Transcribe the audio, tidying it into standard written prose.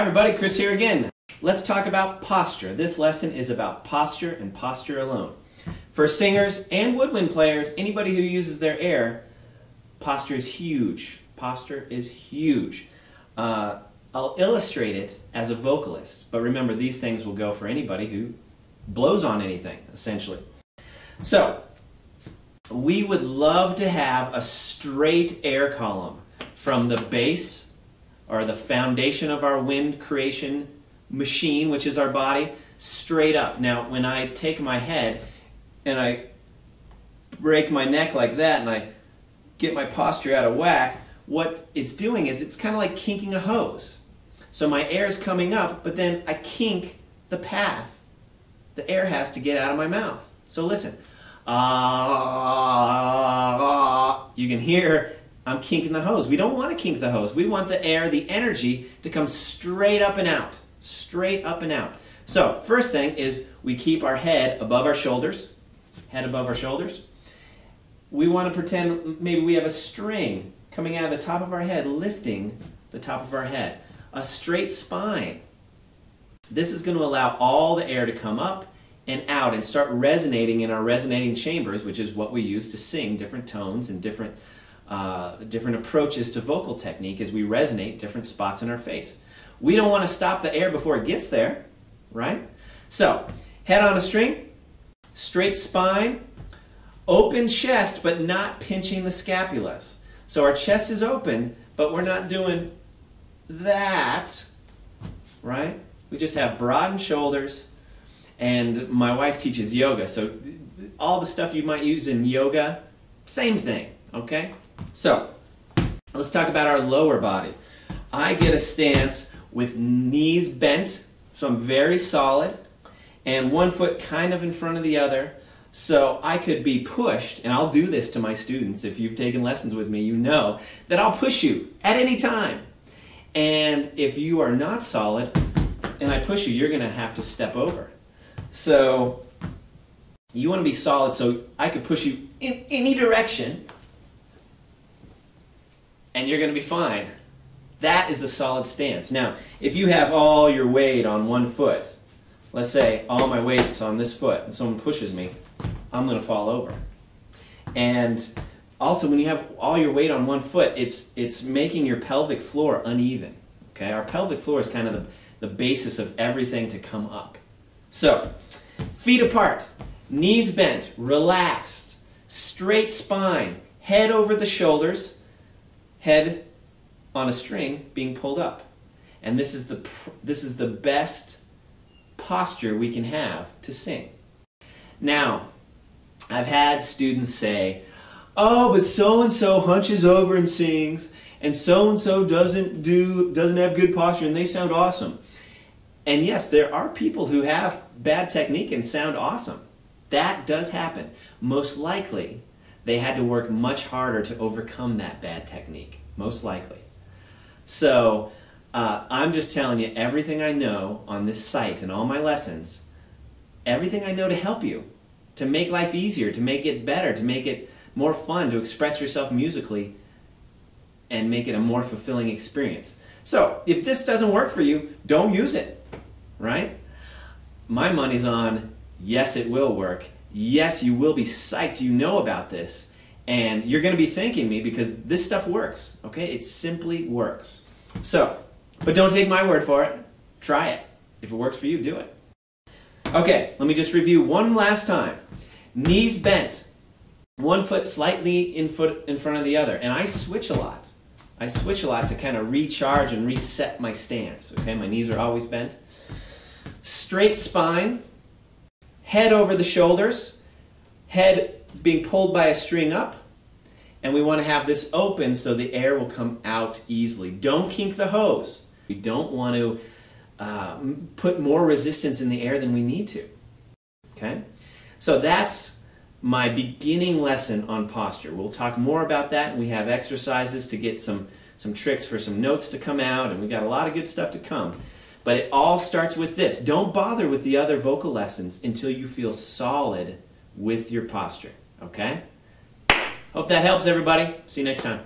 everybody, Chris here again. Let's talk about posture. This lesson is about posture and posture alone. For singers and woodwind players, anybody who uses their air, posture is huge. Posture is huge. I'll illustrate it as a vocalist, but remember these things will go for anybody who blows on anything, essentially. So, we would love to have a straight air column from the base or the foundation of our wind creation machine, which is our body, straight up. Now, when I take my head and I break my neck like that and I get my posture out of whack, what it's doing is it's kind of like kinking a hose. So my air is coming up, but then I kink the path the air has to get out of my mouth. So listen. You can hear I'm kinking the hose. We don't want to kink the hose. We want the air, the energy, to come straight up and out. Straight up and out. So, first thing is we keep our head above our shoulders. Head above our shoulders. We want to pretend maybe we have a string coming out of the top of our head, lifting the top of our head. A straight spine. This is going to allow all the air to come up and out and start resonating in our resonating chambers, which is what we use to sing different tones and different approaches to vocal technique as we resonate different spots in our face. We don't want to stop the air before it gets there, right? So, head on a string, straight spine, open chest, but not pinching the scapulas. So our chest is open, but we're not doing that, right? We just have broadened shoulders. And my wife teaches yoga, so all the stuff you might use in yoga, same thing, okay? So, let's talk about our lower body. I get a stance with knees bent, so I'm very solid, and one foot kind of in front of the other, so I could be pushed, and I'll do this to my students. If you've taken lessons with me, you know that I'll push you at any time. And if you are not solid, and I push you, you're going to have to step over. So, you want to be solid, so I could push you in any direction, and you're going to be fine. That is a solid stance. Now, if you have all your weight on one foot, let's say all my weight's on this foot, and someone pushes me, I'm going to fall over. And also, when you have all your weight on one foot, it's making your pelvic floor uneven. Okay? Our pelvic floor is kind of the basis of everything to come up. So, feet apart, knees bent, relaxed, straight spine, head over the shoulders, head on a string being pulled up. And this is the best posture we can have to sing. Now, I've had students say, "Oh, but so-and-so hunches over and sings, and so-and-so doesn't have good posture, and they sound awesome." And yes, there are people who have bad technique and sound awesome. That does happen. Most likely, they had to work much harder to overcome that bad technique. Most likely. So, I'm just telling you everything I know on this site and all my lessons, everything I know to help you, to make life easier, to make it better, to make it more fun, to express yourself musically, and make it a more fulfilling experience. So, if this doesn't work for you, don't use it. Right? My money's on, yes, it will work. Yes, you will be psyched you know about this. And you're going to be thanking me because this stuff works. Okay? It simply works. So, but don't take my word for it. Try it. If it works for you, do it. Okay, let me just review one last time. Knees bent. One foot slightly in front of the other. And I switch a lot. I switch a lot to kind of recharge and reset my stance. Okay? My knees are always bent. Straight spine, head over the shoulders, head being pulled by a string up, and we want to have this open so the air will come out easily. Don't kink the hose. We don't want to put more resistance in the air than we need to. Okay? So that's my beginning lesson on posture. We'll talk more about that, and we have exercises to get some tricks for some notes to come out, and we've got a lot of good stuff to come. But it all starts with this. Don't bother with the other vocal lessons until you feel solid with your posture. Okay? Hope that helps, everybody. See you next time.